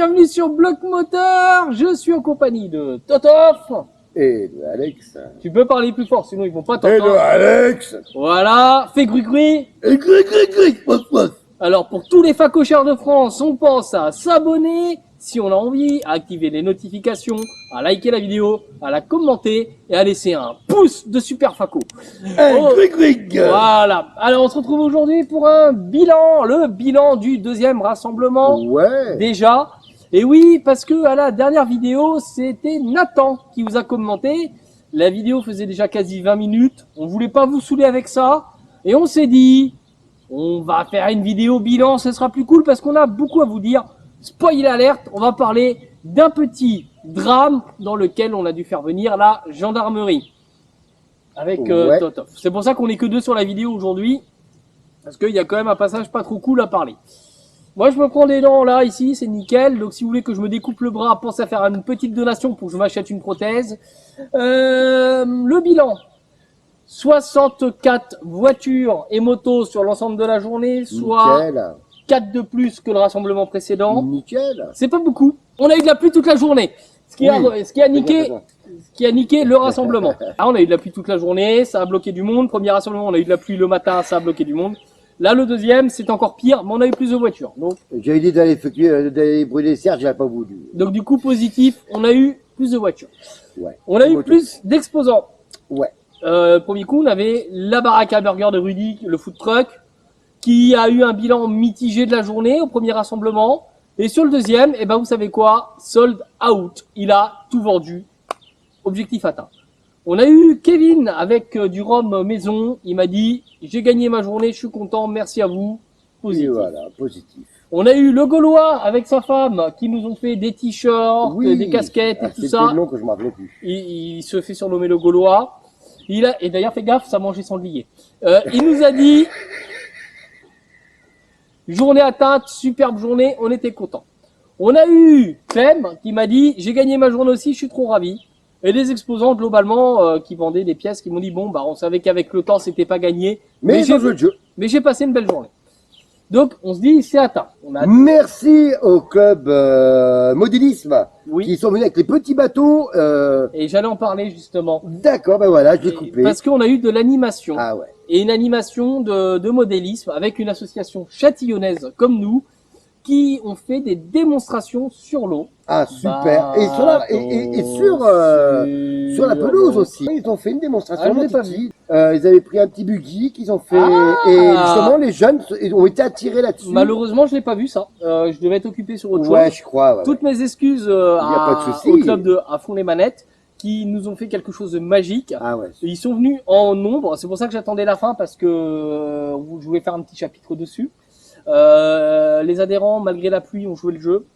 bienvenue sur Bloc Moteur. Je suis en compagnie de Totof. Et de Alex. Tu peux parler plus fort, sinon ils vont pas Et de t'entendre. Alex. Voilà, fais gris-gris. Et gris, pof, pof. Alors pour tous les facochères de France, on pense à s'abonner, si on a envie, à activer les notifications, à liker la vidéo, à la commenter et à laisser un pouce de super faco. Gris. Voilà. Alors on se retrouve aujourd'hui pour un bilan, le bilan du deuxième rassemblement. Ouais. Déjà. Et oui, parce que à la dernière vidéo, c'était Nathan qui vous a commenté. La vidéo faisait déjà quasi 20 minutes. On voulait pas vous saouler avec ça. Et on s'est dit, on va faire une vidéo bilan, ce sera plus cool parce qu'on a beaucoup à vous dire. Spoiler alerte, on va parler d'un petit drame dans lequel on a dû faire venir la gendarmerie. Avec Ouais. Totof. C'est pour ça qu'on est que deux sur la vidéo aujourd'hui. Parce qu'il y a quand même un passage pas trop cool à parler. Moi, je me prends des dents là, ici, c'est nickel. Donc, si vous voulez que je me découpe le bras, pensez à faire une petite donation pour que je m'achète une prothèse. Le bilan. 64 voitures et motos sur l'ensemble de la journée, soit Nickel. 4 de plus que le rassemblement précédent. Nickel. C'est pas beaucoup. On a eu de la pluie toute la journée. Ce qui a niqué le rassemblement. Ah, on a eu de la pluie toute la journée, ça a bloqué du monde. Premier rassemblement, on a eu de la pluie le matin, ça a bloqué du monde. Là, le deuxième, c'est encore pire, mais on a eu plus de voitures. Donc, J'avais dit d'aller brûler les serres, j'avais pas voulu. donc du coup, positif, on a eu plus de voitures. Ouais. On a eu plus d'exposants. Ouais. Premier coup, on avait la baraque à burger de Rudy, le food truck, qui a eu un bilan mitigé de la journée au premier rassemblement. Et sur le deuxième, eh ben, vous savez quoi? Sold out. Il a tout vendu. Objectif atteint. On a eu Kevin avec du rhum maison. Il m'a dit, j'ai gagné ma journée, je suis content, merci à vous. Et Positif. voilà, positif. On a eu le Gaulois avec sa femme qui nous ont fait des t-shirts, Oui. des casquettes et tout C'était ça. le nom que je me rappelais plus. Il se fait surnommer le Gaulois. Et d'ailleurs, fais gaffe, ça mangeait sans lier. Il nous a dit, journée atteinte, superbe journée, on était content. On a eu Clem qui m'a dit, j'ai gagné ma journée aussi, je suis trop ravi. Et les exposants globalement qui vendaient des pièces qui m'ont dit, bon, bah, on savait qu'avec le temps, c'était pas gagné. Mais j'ai joué le jeu. Mais j'ai passé une belle journée. Donc, on se dit, c'est atteint. On a... Merci au club modélisme Oui. qui sont venus avec les petits bateaux. Et j'allais en parler justement. D'accord, ben voilà, je l'ai coupé. Parce qu'on a eu de l'animation. Ah ouais. Et une animation de modélisme avec une association châtillonnaise comme nous qui ont fait des démonstrations sur l'eau. Ah super. Et sur la, et sur la pelouse aussi. Ils ont fait une démonstration. Ah, je l'ai pas Titi. Ils avaient pris un petit buggy qu'ils ont fait. Ah. Et justement, les jeunes ont été attirés là-dessus. Malheureusement, je l'ai pas vu ça. Je devais être occupé sur autre Ouais, chose. je crois. Ouais, Toutes mes excuses pas de souci. au club de à fond les manettes qui nous ont fait quelque chose de magique. Ah ouais. Ils sont venus en nombre. C'est pour ça que j'attendais la fin parce que je voulais faire un petit chapitre dessus. Les adhérents, malgré la pluie, ont joué le jeu.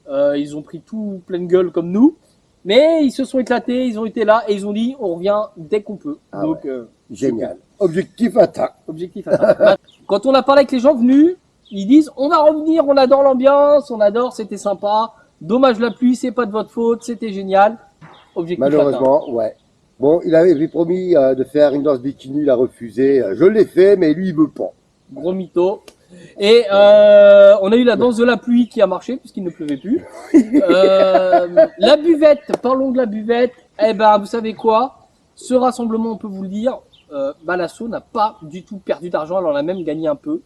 Ils ont pris tout pleine gueule comme nous. Mais ils se sont éclatés, ils ont été là et ils ont dit on revient dès qu'on peut. Ah Donc ouais. Génial. Objectif atteint. objectif atteint. Quand on a parlé avec les gens venus, ils disent on va revenir, on adore l'ambiance, on adore, c'était sympa. Dommage la pluie, c'est pas de votre faute, c'était génial. Objectif atteint. Malheureusement, ouais. Bon, il avait promis de faire une danse bikini, il a refusé. Je l'ai fait, mais lui, il veut pas. Gros mytho. Et on a eu la danse de la pluie qui a marché puisqu'il ne pleuvait plus. La buvette, parlons de la buvette. Eh ben, vous savez quoi? Ce rassemblement, on peut vous le dire, Balasso n'a pas du tout perdu d'argent, elle en a même gagné un peu.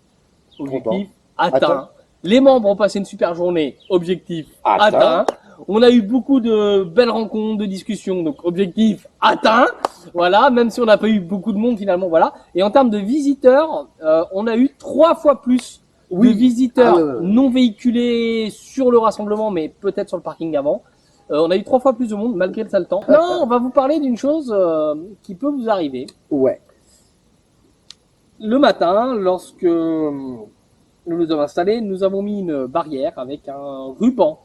Objectif atteint. Les membres ont passé une super journée. Objectif atteint. On a eu beaucoup de belles rencontres, de discussions, donc objectif atteint. Voilà, même si on n'a pas eu beaucoup de monde finalement, voilà. Et en termes de visiteurs, on a eu 3 fois plus de visiteurs non véhiculés sur le rassemblement, mais peut-être sur le parking avant. On a eu 3 fois plus de monde malgré le sale temps. Non, on va vous parler d'une chose qui peut vous arriver. Ouais. Le matin, lorsque nous nous avons installés, nous avons mis une barrière avec un ruban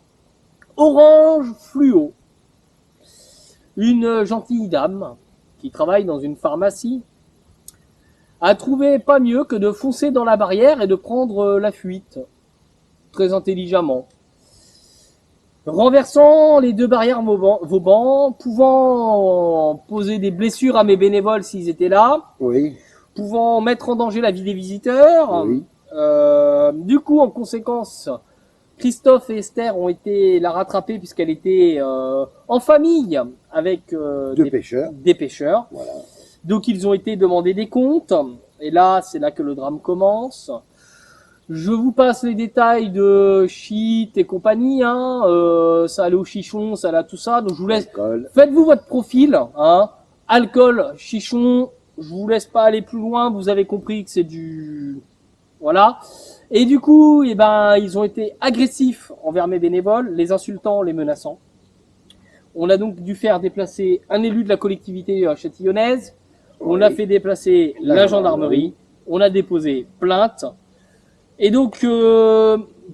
orange fluo. Une gentille dame qui travaille dans une pharmacie a trouvé pas mieux que de foncer dans la barrière et de prendre la fuite. Très intelligemment. Renversant les 2 barrières Vauban, pouvant poser des blessures à mes bénévoles s'ils étaient là, Oui. pouvant mettre en danger la vie des visiteurs. Oui. Du coup, en conséquence, Christophe et Esther ont été la rattraper puisqu'elle était en famille avec Pêcheurs. des pêcheurs. Voilà. Donc ils ont été demander des comptes. Et là, c'est là que le drame commence. Je vous passe les détails de shit et compagnie. Hein. Ça allait au chichon, ça allait à tout ça. Donc je vous laisse. Alcool. Faites-vous votre profil. Hein. Alcool, chichon. Je vous laisse pas aller plus loin. Vous avez compris que c'est du... Voilà. Et du coup, eh ben, ils ont été agressifs envers mes bénévoles, les insultant, les menaçant. On a donc dû faire déplacer un élu de la collectivité châtillonnaise. On a fait déplacer la gendarmerie. On a déposé plainte. Et donc,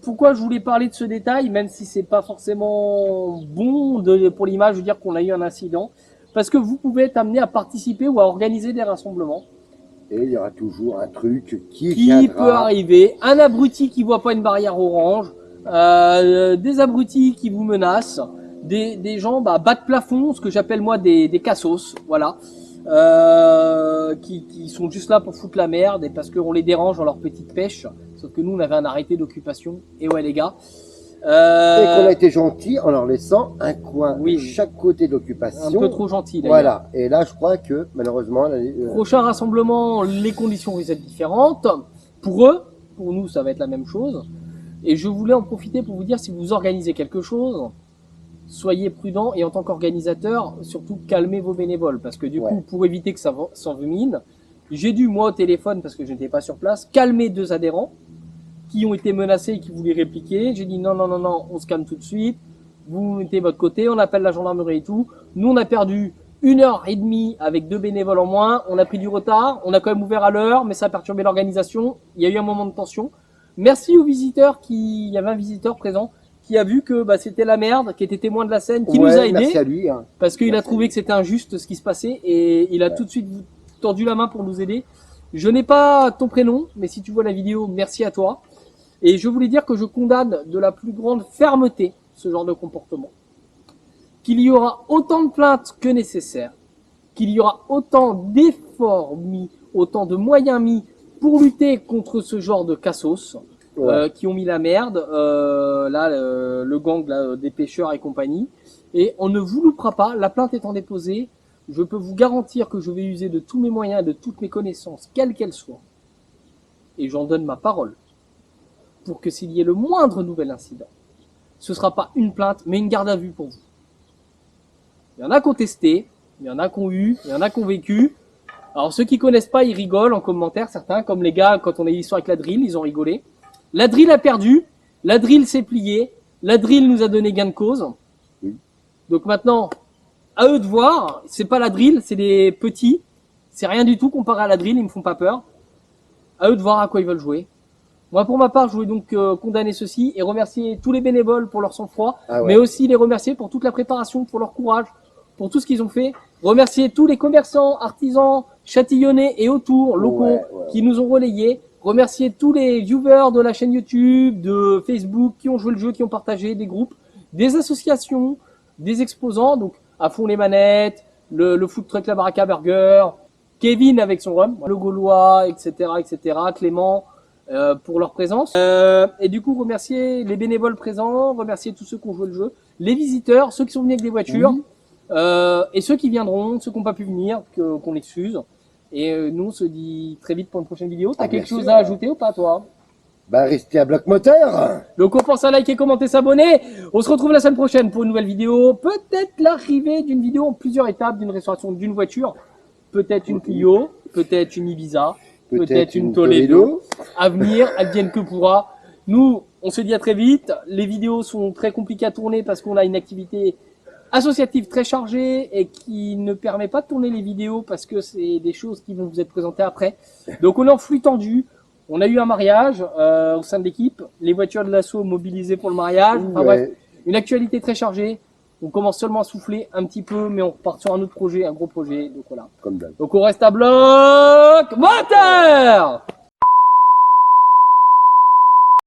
pourquoi je voulais parler de ce détail, même si c'est pas forcément bon pour l'image de dire qu'on a eu un incident, parce que vous pouvez être amené à participer ou à organiser des rassemblements. Et il y aura toujours un truc qui peut arriver, un abruti qui voit pas une barrière orange, des abrutis qui vous menacent, des gens bas de plafond, ce que j'appelle moi des cassos, voilà, qui sont juste là pour foutre la merde et parce qu'on les dérange dans leur petite pêche. Sauf que nous on avait un arrêté d'occupation. Et ouais les gars. Et qu'on a été gentil en leur laissant un coin de chaque côté d'occupation. Un peu trop gentil d'ailleurs. Voilà. Et là, je crois que malheureusement, prochain rassemblement, les conditions risquent d'être différentes. Pour eux, pour nous, ça va être la même chose. Et je voulais en profiter pour vous dire, si vous organisez quelque chose, soyez prudents et en tant qu'organisateur, surtout calmez vos bénévoles, parce que du coup, pour éviter que ça s'envenime, j'ai dû moi au téléphone, parce que je n'étais pas sur place, calmer 2 adhérents qui ont été menacés et qui voulaient répliquer. J'ai dit non, on se calme tout de suite. Vous mettez votre côté, on appelle la gendarmerie et tout. Nous, on a perdu 1h30 avec 2 bénévoles en moins. On a pris du retard. On a quand même ouvert à l'heure, mais ça a perturbé l'organisation. Il y a eu un moment de tension. Merci aux visiteurs il y avait un visiteur présent qui a vu que c'était la merde, qui était témoin de la scène, qui nous a aidés. Merci à lui. Hein. Parce qu'il a trouvé que c'était injuste ce qui se passait et il a tout de suite tendu la main pour nous aider. Je n'ai pas ton prénom, mais si tu vois la vidéo, merci à toi. Et je voulais dire que je condamne de la plus grande fermeté ce genre de comportement. Qu'il y aura autant de plaintes que nécessaire, qu'il y aura autant d'efforts mis, autant de moyens mis pour lutter contre ce genre de cassos qui ont mis la merde, le gang là, des pêcheurs et compagnie. Et on ne vous loupera pas, la plainte étant déposée, je peux vous garantir que je vais user de tous mes moyens, de toutes mes connaissances, quelles qu'elles soient. Et j'en donne ma parole. Pour que s'il y ait le moindre nouvel incident, ce ne sera pas une plainte, mais une garde à vue pour vous. Il y en a qui ont testé, il y en a qui ont eu, il y en a qui ont vécu. Alors ceux qui connaissent pas, ils rigolent en commentaire, certains, comme les gars, quand on a eu l'histoire avec la drill, ils ont rigolé. La drill a perdu, la drill s'est pliée, la drill nous a donné gain de cause. Donc maintenant, à eux de voir, c'est pas la drill, c'est des petits, c'est rien du tout comparé à la drill, ils me font pas peur. À eux de voir à quoi ils veulent jouer. Moi, pour ma part, je voulais donc condamner ceci et remercier tous les bénévoles pour leur sang-froid, mais aussi les remercier pour toute la préparation, pour leur courage, pour tout ce qu'ils ont fait. Remercier tous les commerçants, artisans, châtillonnais et autour, locaux, qui nous ont relayés. Remercier tous les viewers de la chaîne YouTube, de Facebook, qui ont joué le jeu, qui ont partagé, des groupes, des associations, des exposants, donc à fond les manettes, le food truck La Baraka Burger, Kevin avec son rhum, le Gaulois, etc., Clément, pour leur présence. Et du coup, remercier les bénévoles présents, remercier tous ceux qui ont joué le jeu, les visiteurs, ceux qui sont venus avec des voitures, et ceux qui viendront, ceux qui n'ont pas pu venir, qu'on excuse. Et nous, on se dit très vite pour une prochaine vidéo. T'as quelque chose à ajouter ou pas, toi? Bah, restez à bloc moteur. Donc, on pense à liker, commenter, s'abonner. On se retrouve la semaine prochaine pour une nouvelle vidéo. Peut-être l'arrivée d'une vidéo en plusieurs étapes d'une restauration d'une voiture. Peut-être une Clio, peut-être une Ibiza, peut-être une Toledo. À venir, advienne que pourra. Nous, on se dit à très vite. Les vidéos sont très compliquées à tourner parce qu'on a une activité associative très chargée et qui ne permet pas de tourner les vidéos parce que c'est des choses qui vont vous être présentées après. Donc on est en flux tendu. On a eu un mariage au sein de l'équipe, les voitures de l'assaut mobilisées pour le mariage. Enfin bref, une actualité très chargée. On commence seulement à souffler un petit peu, mais on repart sur un autre projet, un gros projet. Donc voilà. Comme d'hab. Donc on reste à bloc moteur.